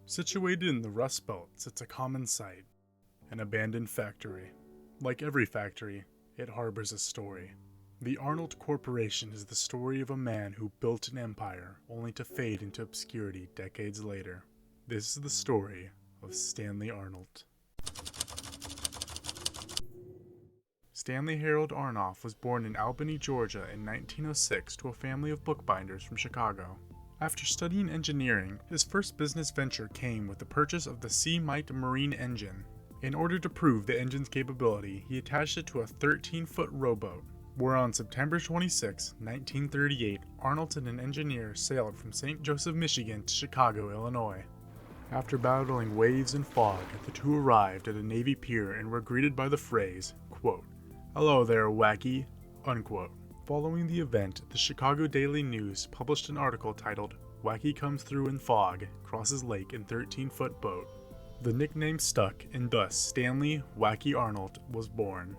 Situated in the Rust Belt sits a common sight, an abandoned factory. Like every factory, it harbors a story. The Arnolt Corporation is the story of a man who built an empire only to fade into obscurity decades later. This is the story of Stanley Arnolt. Stanley Harold Arnolt was born in Albany, Georgia in 1906 to a family of bookbinders from Chicago. After studying engineering, his first business venture came with the purchase of the Mite marine engine. In order to prove the engine's capability, he attached it to a 13-foot rowboat, where on September 26, 1938, Arnolt and an engineer sailed from St. Joseph, Michigan to Chicago, Illinois. After battling waves and fog, the two arrived at a Navy pier and were greeted by the phrase, quote, "Hello there, Wacky," unquote. Following the event, the Chicago Daily News published an article titled, "Wacky Comes Through in Fog, Crosses Lake in 13-Foot Boat." The nickname stuck, and thus Stanley Wacky Arnolt was born.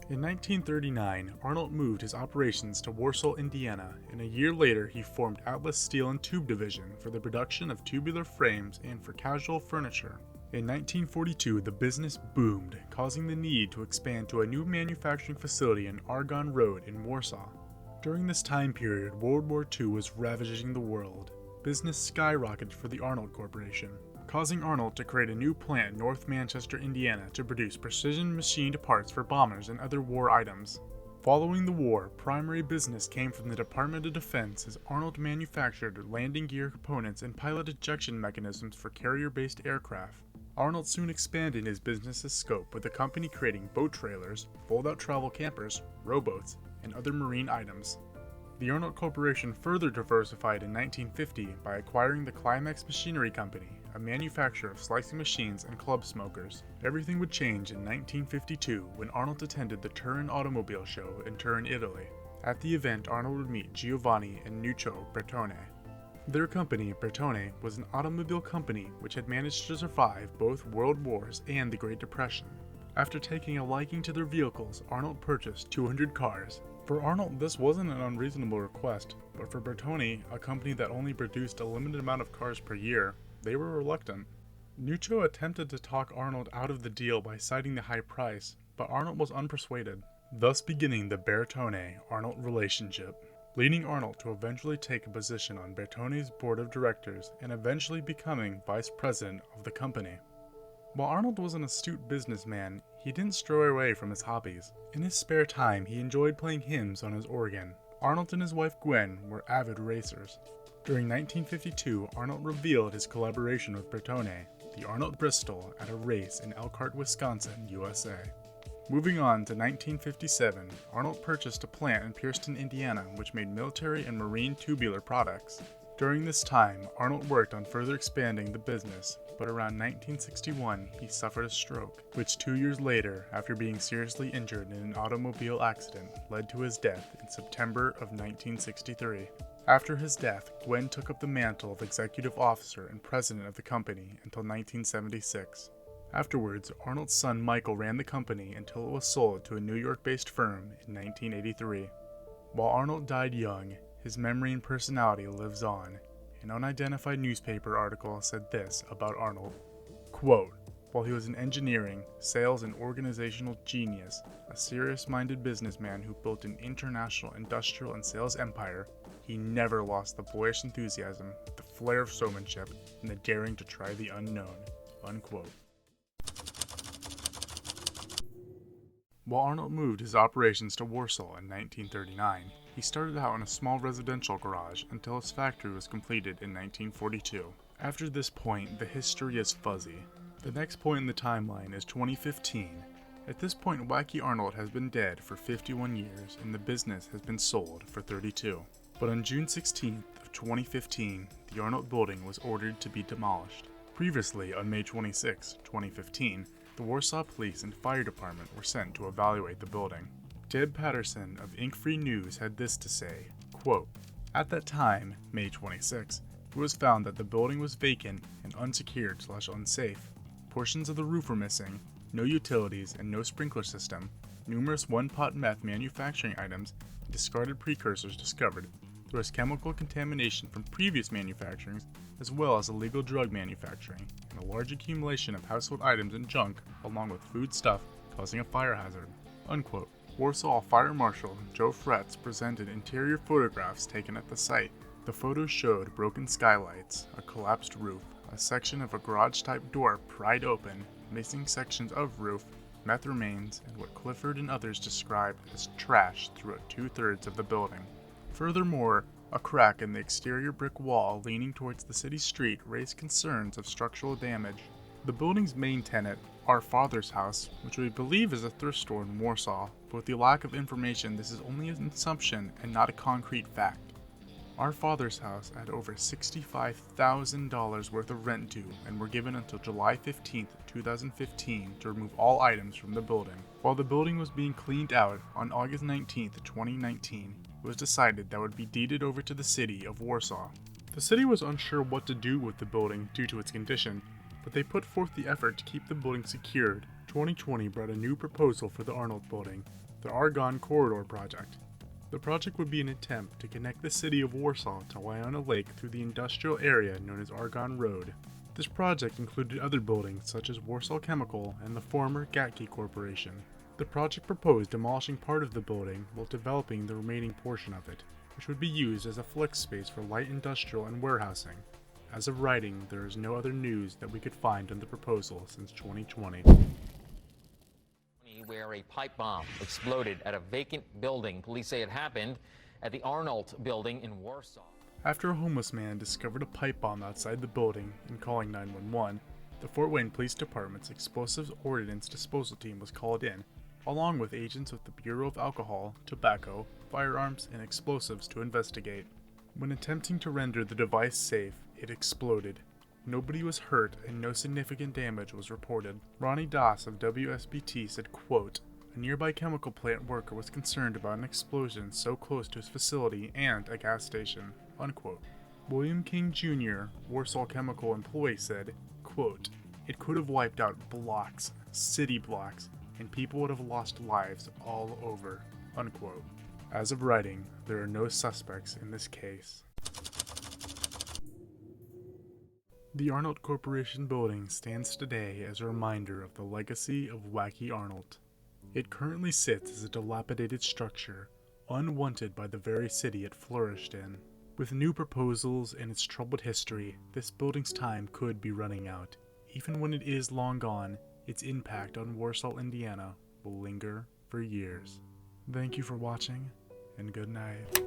In 1939, Arnolt moved his operations to Warsaw, Indiana, and a year later he formed Atlas Steel and Tube Division for the production of tubular frames and for casual furniture. In 1942, the business boomed, causing the need to expand to a new manufacturing facility in Argonne Road in Warsaw. During this time period, World War II was ravaging the world. Business skyrocketed for the Arnolt Corporation, causing Arnolt to create a new plant in North Manchester, Indiana to produce precision machined parts for bombers and other war items. Following the war, primary business came from the Department of Defense as Arnolt manufactured landing gear components and pilot ejection mechanisms for carrier-based aircraft. Arnolt soon expanded his business's scope, with the company creating boat trailers, fold-out travel campers, rowboats, and other marine items. The Arnolt Corporation further diversified in 1950 by acquiring the Climax Machinery Company, a manufacturer of slicing machines and club smokers. Everything would change in 1952 when Arnolt attended the Turin Automobile Show in Turin, Italy. At the event, Arnolt would meet Giovanni and Nuccio Bertone. Their company, Bertone, was an automobile company which had managed to survive both World Wars and the Great Depression. After taking a liking to their vehicles, Arnolt purchased 200 cars. For Arnolt, this wasn't an unreasonable request, but for Bertone, a company that only produced a limited amount of cars per year, they were reluctant. Nuccio attempted to talk Arnolt out of the deal by citing the high price, but Arnolt was unpersuaded, thus beginning the Bertone-Arnolt relationship, leading Arnolt to eventually take a position on Bertone's board of directors and eventually becoming vice president of the company. While Arnolt was an astute businessman, he didn't stray away from his hobbies. In his spare time, he enjoyed playing hymns on his organ. Arnolt and his wife Gwen were avid racers. During 1952, Arnolt revealed his collaboration with Bertone, the Arnolt Bristol, at a race in Elkhart, Wisconsin, USA. Moving on to 1957, Arnolt purchased a plant in Princeton, Indiana, which made military and marine tubular products. During this time, Arnolt worked on further expanding the business, but around 1961, he suffered a stroke, which 2 years later, after being seriously injured in an automobile accident, led to his death in September of 1963. After his death, Gwen took up the mantle of executive officer and president of the company until 1976. Afterwards, Arnold's son Michael ran the company until it was sold to a New York-based firm in 1983. While Arnold died young, his memory and personality lives on. An unidentified newspaper article said this about Arnold, quote, "While he was an engineering, sales, and organizational genius, a serious-minded businessman who built an international industrial and sales empire, he never lost the boyish enthusiasm, the flair of showmanship, and the daring to try the unknown," unquote. While Arnolt moved his operations to Warsaw in 1939, he started out in a small residential garage until his factory was completed in 1942. After this point, the history is fuzzy. The next point in the timeline is 2015. At this point, Wacky Arnolt has been dead for 51 years and the business has been sold for 32. But on June 16th of 2015, the Arnolt building was ordered to be demolished. Previously, on May 26, 2015, the Warsaw Police and Fire Department were sent to evaluate the building. Deb Patterson of Inkfreenews had this to say, quote, "At that time, May 26, it was found that the building was vacant and unsecured/unsafe. portions of the roof were missing, no utilities, and no sprinkler system. Numerous one-pot meth manufacturing items and discarded precursors discovered. There was chemical contamination from previous manufacturings, as well as illegal drug manufacturing, and a large accumulation of household items and junk, along with food stuff, causing a fire hazard." Unquote. Warsaw Fire Marshal Joe Fretz presented interior photographs taken at the site. The photos showed broken skylights, a collapsed roof, a section of a garage-type door pried open, missing sections of roof, meth remains, and what Clifford and others described as trash throughout 2/3 of the building. Furthermore, a crack in the exterior brick wall leaning towards the city street raised concerns of structural damage. The building's main tenant, Our Father's House, which we believe is a thrift store in Warsaw, but with the lack of information, this is only an assumption and not a concrete fact. Our Father's House had over $65,000 worth of rent due and were given until July 15, 2015 to remove all items from the building. While the building was being cleaned out, on August 19, 2019, it was decided that it would be deeded over to the city of Warsaw. The city was unsure what to do with the building due to its condition, but they put forth the effort to keep the building secured. 2020 brought a new proposal for the Arnolt building, the Argonne Corridor Project. The project would be an attempt to connect the city of Warsaw to Wane Lake through the industrial area known as Argonne Road. This project included other buildings such as Warsaw Chemical and the former Gatke Corporation. The project proposed demolishing part of the building while developing the remaining portion of it, which would be used as a flex space for light industrial and warehousing. As of writing, there is no other news that we could find on the proposal since 2020. Where a pipe bomb exploded at a vacant building. Police say it happened at the Arnolt building in Warsaw. After a homeless man discovered a pipe bomb outside the building and calling 911, the Fort Wayne Police Department's Explosives Ordnance Disposal Team was called in, along with agents of the Bureau of Alcohol, Tobacco, Firearms, and Explosives to investigate. When attempting to render the device safe, it exploded. Nobody was hurt and no significant damage was reported. Ronnie Das of WSBT said, quote, "A nearby chemical plant worker was concerned about an explosion so close to his facility and a gas station." Unquote. William King Jr., Warsaw Chemical employee, said, quote, "It could have wiped out blocks, city blocks, and people would have lost lives all over." Unquote. As of writing, there are no suspects in this case. The Arnolt Corporation building stands today as a reminder of the legacy of Wacky Arnolt. It currently sits as a dilapidated structure, unwanted by the very city it flourished in. With new proposals and its troubled history, this building's time could be running out. Even when it is long gone, its impact on Warsaw, Indiana will linger for years. Thank you for watching, and good night.